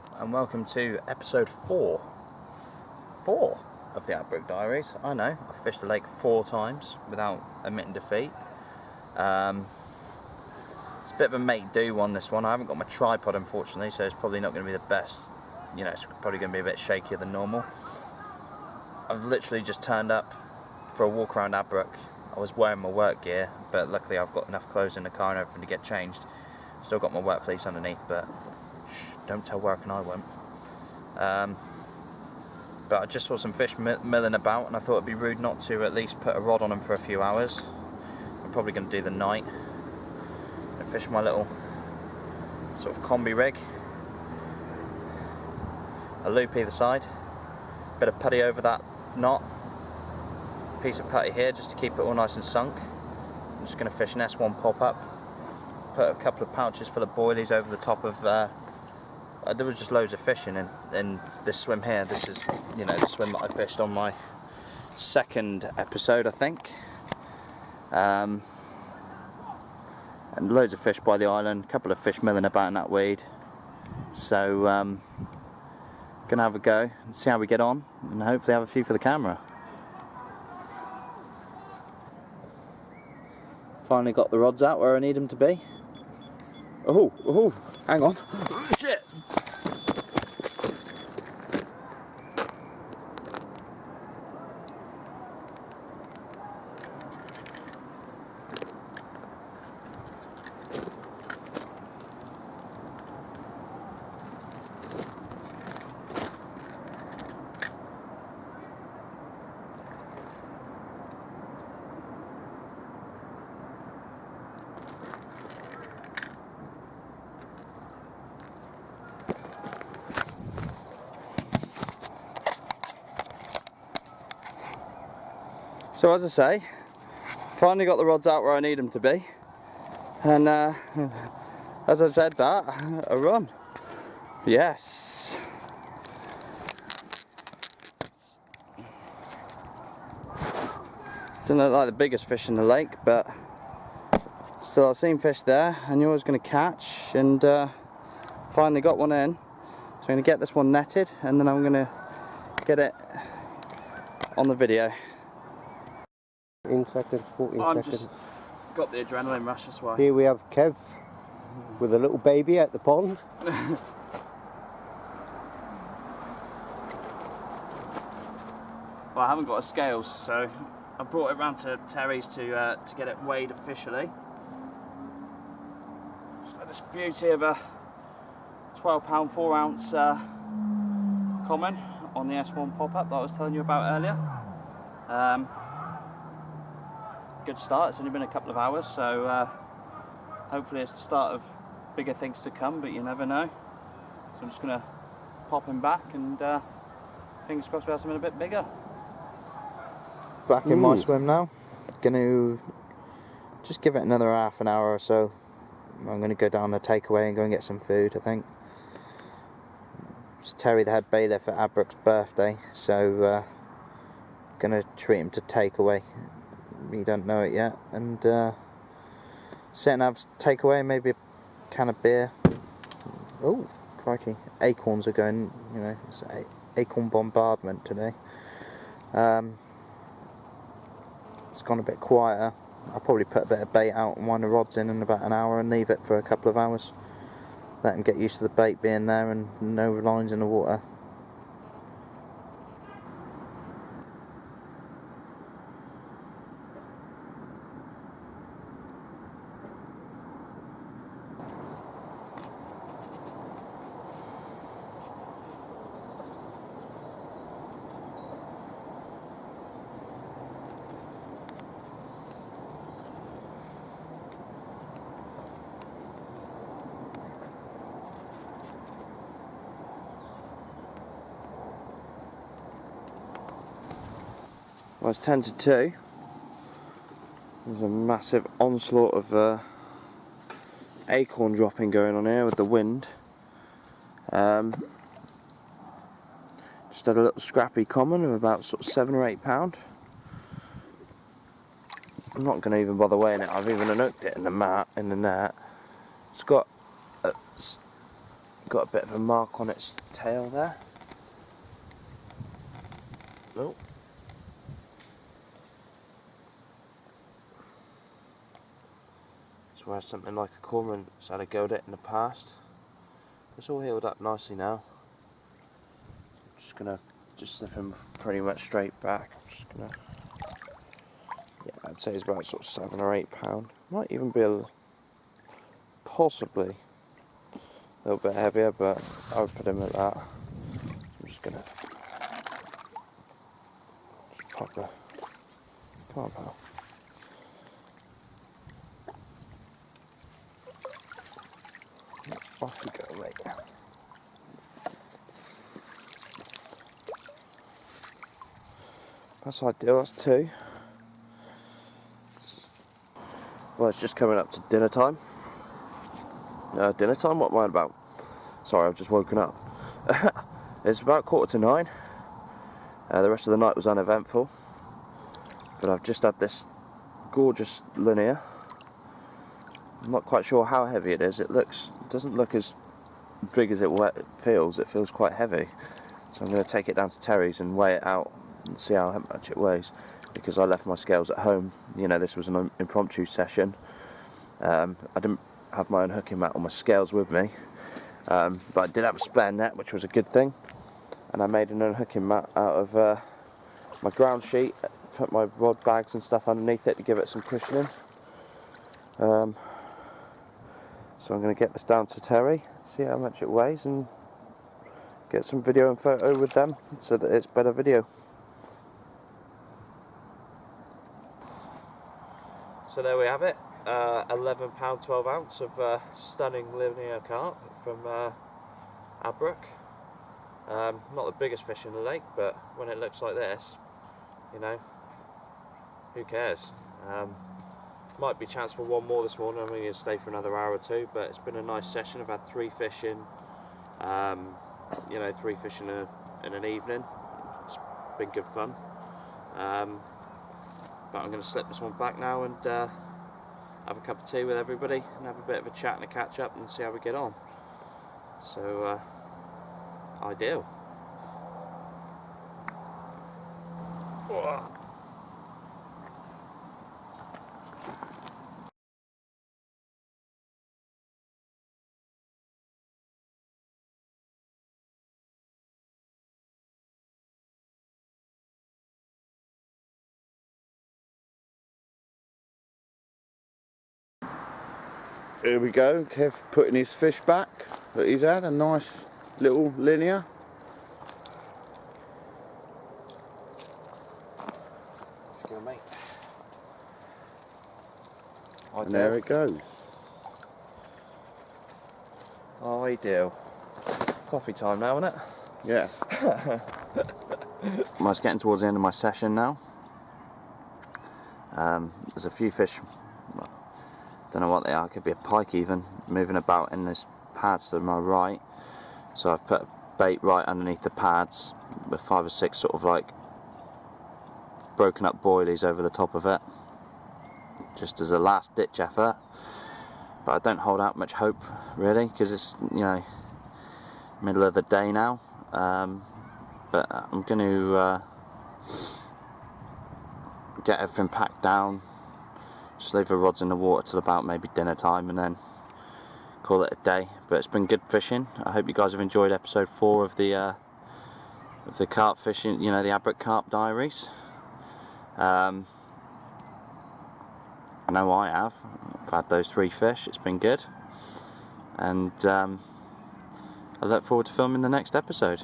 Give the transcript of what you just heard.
Hello and welcome to episode 4 of the Abbrook Diaries. I know, I've fished the lake 4 times without admitting defeat. It's a bit of a make-do one, this one. I haven't got my tripod unfortunately, so it's probably not going to be the best. You know, it's probably going to be a bit shakier than normal. I've literally just turned up for a walk around Abbrook. I was wearing my work gear, but luckily I've got enough clothes in the car and everything to get changed. Still got my work fleece underneath, but don't tell work and I won't. But I just saw some fish milling about and I thought it'd be rude not to at least put a rod on them for a few hours. I'm probably going to do the night and fish my little sort of combi rig. A loop either side, bit of putty over that knot, piece of putty here just to keep it all nice and sunk. I'm just going to fish an S1 pop-up, put a couple of pouches full of boilies over the top of there was just loads of fishing in this swim here. This is, you know, the swim that I fished on my second episode, I think. And loads of fish by the island, a couple of fish milling about in that weed. So, gonna have a go and see how we get on, and hopefully have a few for the camera. Finally got the rods out where I need them to be. Oh, hang on. Shit! So as I say, finally got the rods out where I need them to be, and as I said that, a run. Yes. Didn't look like the biggest fish in the lake, but still I've seen fish there. I knew I was going to catch, and finally got one in. So I'm going to get this one netted, and then I'm going to get it on the video. In seconds, 14 seconds. Just got the adrenaline rush, that's why. Here we have Kev with a little baby at the pond. Well, I haven't got a scales, so I brought it round to Terry's to get it weighed officially. Just like this beauty of a 12-pound 4-ounce common on the S1 pop-up that I was telling you about earlier. Good start. It's only been a couple of hours, so hopefully it's the start of bigger things to come, but you never know. So I'm just going to pop him back and fingers crossed we have something a bit bigger. Back in my swim now. Going to just give it another half an hour or so. I'm going to go down the takeaway and go and get some food, I think. It's Terry the head bailiff at Abbrook's birthday, so going to treat him to takeaway. We don't know it yet, and sit and have takeaway, maybe a can of beer. Oh, crikey! Acorns are going. You know, it's acorn bombardment today. It's gone a bit quieter. I'll probably put a bit of bait out and wind the rods in about an hour and leave it for a couple of hours. Let them get used to the bait being there and no lines in the water. Well, it's 10 to 2. There's a massive onslaught of acorn dropping going on here with the wind. Just had a little scrappy common of about sort of 7 or 8 pound. I'm not going to even bother weighing it. I've even hooked it in the net. It's got got a bit of a mark on its tail there. Oh. It's where something like a cormorant's had a go at it in the past. It's all healed up nicely now. Just gonna slip him pretty much straight back. Just gonna, yeah, I'd say it's about sort of 7 or 8 pound. Might even be possibly a little bit heavier, but I would put him at that. I'm just gonna pop a, come on, pal. Off you go, mate. That's ideal, that's 2. Well, it's just coming up to dinner time. Dinner time? What am I about? Sorry, I've just woken up. It's about 9:15. The rest of the night was uneventful. But I've just had this gorgeous linear. I'm not quite sure how heavy it is. It doesn't look as big as it feels. It feels quite heavy. So I'm going to take it down to Terry's and weigh it out and see how much it weighs, because I left my scales at home. You know, this was an impromptu session. I didn't have my unhooking mat or my scales with me, but I did have a spare net, which was a good thing, and I made an unhooking mat out of my ground sheet, put my rod bags and stuff underneath it to give it some cushioning. So I'm going to get this down to Terry, see how much it weighs, and get some video and photo with them so that it's better video. So there we have it, £11 12 ounce of stunning linear carp from Abbrook. Not the biggest fish in the lake, but when it looks like this, you know, who cares? Might be a chance for one more this morning. I'm going to stay for another hour or 2, but it's been a nice session. I've had 3 fish in, you know, 3 fish in an evening. It's been good fun. But I'm going to slip this one back now and have a cup of tea with everybody and have a bit of a chat and a catch up and see how we get on. So, ideal. Here we go, Kev putting his fish back that he's had, a nice little linear. Go, mate. And there it goes. Ideal. Coffee time now, isn't it? Yeah. Well, it's getting towards the end of my session now. There's a few fish, don't know what they are, could be a pike even, moving about in this pad to my right. So I've put a bait right underneath the pads with 5 or 6 sort of like broken up boilies over the top of it, just as a last ditch effort. But I don't hold out much hope really, because it's, you know, middle of the day now. But I'm going to get everything packed down, just leave the rods in the water till about maybe dinner time and then call it a day. But it's been good fishing. I hope you guys have enjoyed episode 4 of the carp fishing, you know, the Abbrook Carp Diaries. I know I have. I've had those 3 fish, it's been good, and I look forward to filming the next episode.